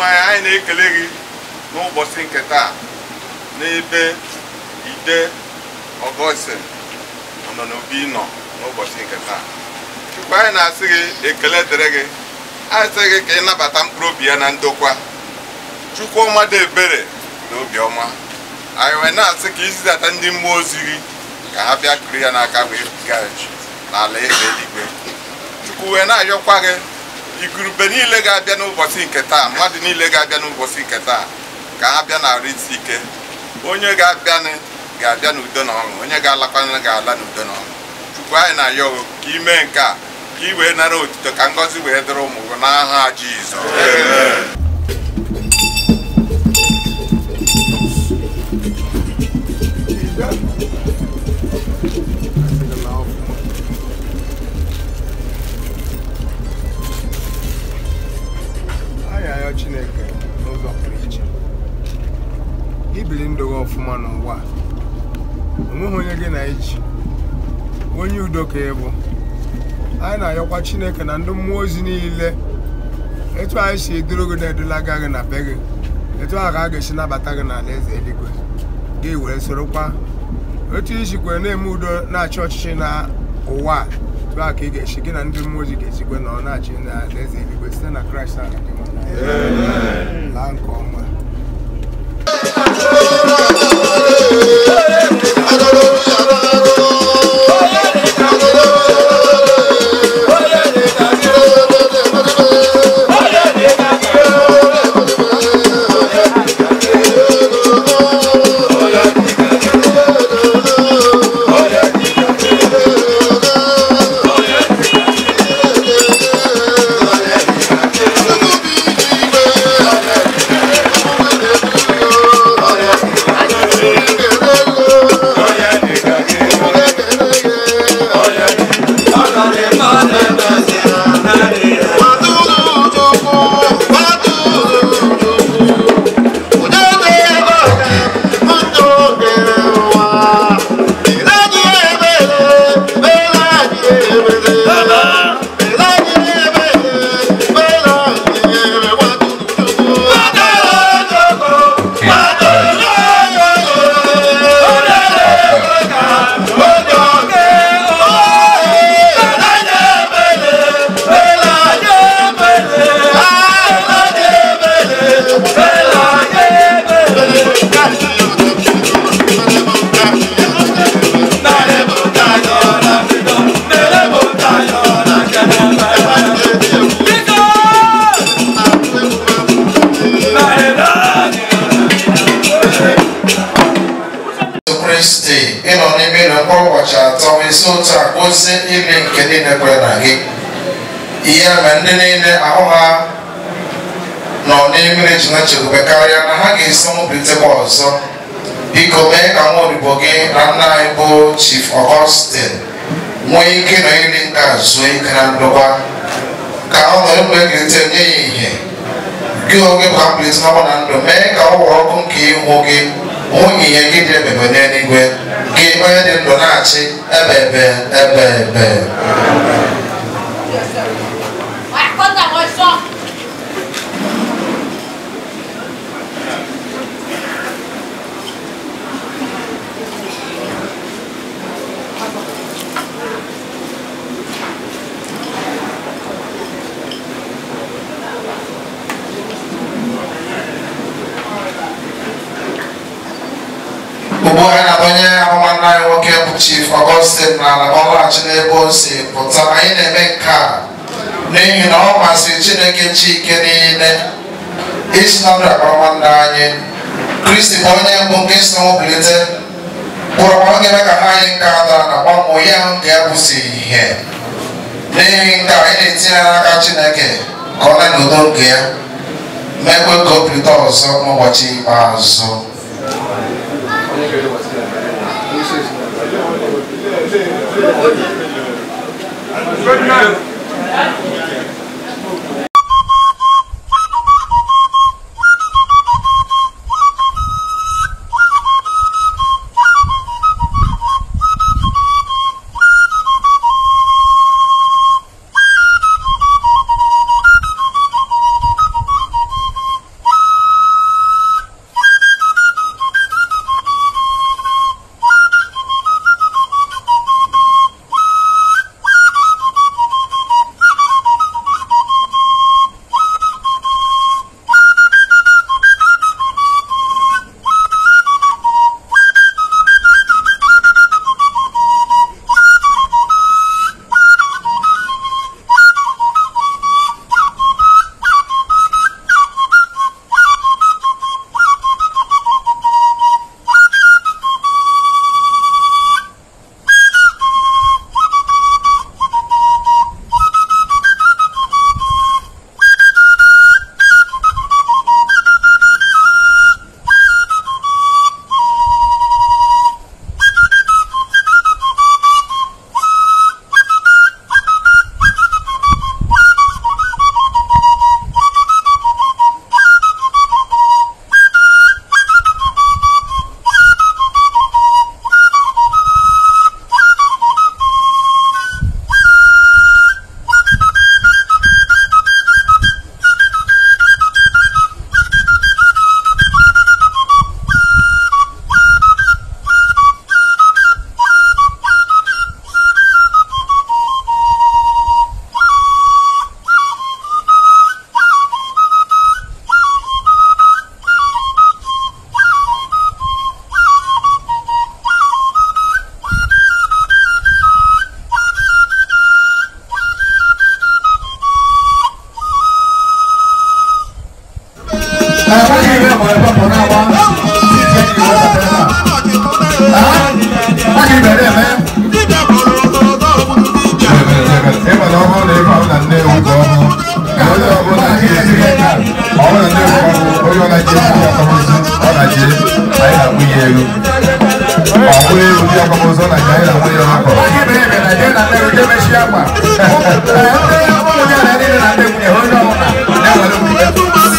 anyị na-ekele gị n'ụbọchị nke taa n'ebe ide Ọgọstin nọ n'obi nọ n'ụbọchị nke taa. Chukwu anyị na-asị gị ekele dịrị gị, anyị sị gị ka ị nabata mkpụrụ obi ya na ndokwa. Chukwu ọma dị ebere na obiọma, anyị wee na-asị ka izidata ndị mmụọ ozi gị ka ha bịa kiri ya n'aka wee bugaghachi n'ala eze eluigwe. Chukwu wee na-ayọkwa gị igurube niile ga-abịa n'ụbọchị nke taa, mmadụ niile ga-abịa n'ụbọchị nke taa ka ha bịa na arụ isi ike. Onye ga-abịa n'udo na ọṅụ, onye ga-alakwana ga-ala n'udo na ọṅụ. Chukwu anyị na-ayọ ka ime nke a ka ị wee nara otuto, ka ngọzi wee dịrị ụmụ gị n'aha Jizọs. Chineke n'ụzọ pụrụ iche ibili ndụ gị ọfụma n'ụwa, onweghị onye gị na-eji onye udo ka ị bụ. Anyị na-ayọkwa Chineke na ndị mmụọ ozi niile, etu anyị si eduru gị na-edulaga gị na be gị, etu ahụ ka a ga-esi nabata gị n'ala eze eluigwe gị were sorokwa otu isikwe na-eme udo na-achị ọchịchị na ụwa. Etu ahụ ka ị ga-esi gị na ndị mmụọ ozi ga-esikwe na ọ na-achị n'ala eze eluigwe site na Kraịst ala gị. Laa nke ọma. Chukwu karịa na ha ga-esi mụpụtakwa ọzọ. Biko mee ka nwa odibo gị na nna anyị bụ Chief Ọgọstin nwee ike na iri nka zuo ike na ndokwa, ka ọ nọrọ mgbe egirite nye ya ihe gị oge bụ apụlite n'ọgbọ na ndụ. Mee ka ọ wụọ ọkụ nke ihu gị hụ ihe gị dị ebebe n'eluigwe, gị onye dị ndụ na-achị ebe ebe. Ugbu a na-adọnye ahụmanụ anyị nwoke bụ Chief Ọgọstin n'ala ka ọ laghachi n'ebe o si pụta. Anyị na-eme nke a n'ihi na ọ masịrị Chineke Chike niile isi na ndụ akparamagwa anyị. Kristi bụ onye mbụ nke si na mbilite kpọrọkwa ọ ga-eme ka ha anyị nke adara na gbanwee ya ga-abụsi ihe. N'ihi nke anyị na-etinye n'aka Chineke ka ọ lee n'udo nke ya, mekwe ka o bilite ọzọ n'ụbọchị ikpeazụ. Never